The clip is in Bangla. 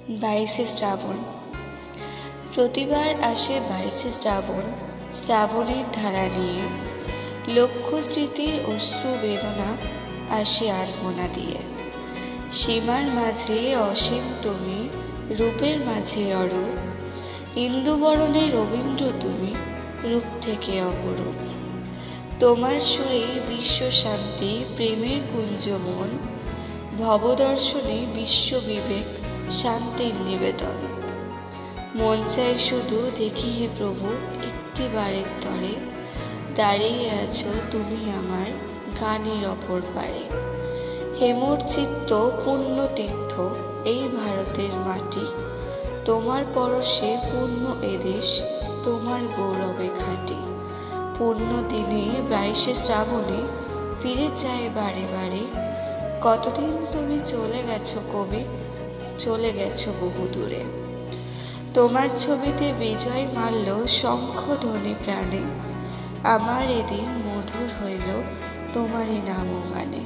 22শে শ্রাবণ। প্রতিবার আসে 22শে শ্রাবণ, শ্রাবণের ধারা নিয়ে। লক্ষ্য স্মৃতির অশ্রু বেদনা আসে আলপনা দিয়ে। সীমার মাঝে অসীম তুমি, রূপের মাঝে অরূপ। ইন্দুবরণে রবীন্দ্র তুমি, রূপ থেকে অপরূপ। তোমার সুরে বিশ্ব শান্তি, প্রেমের কুঞ্জমন। ভবদর্শনে বিশ্ব বিবেক, শান্তির নিবেদন। মন চায় শুধু দেখি হে প্রভু একটি বারের তরে, দাঁড়িয়ে আছো তুমি আমার গানের অপর পারে। হেমুর চিত্ত পূর্ণ তীর্থ এই ভারতের মাটি, তোমার পরশে পূর্ণ এদেশ, তোমার গৌরবে খাঁটি। পূর্ণ দিনে 22শে শ্রাবণে ফিরে যায় বারে বারে। কতদিন তুমি চলে গেছো কবি, চলে গেছো বহু দূরে। তোমার ছবিতে বিজয় মাল্য শঙ্খ ধ্বনি প্রাণে, আমার এদিন মধুর হইল তোমারই নাম ও গানে।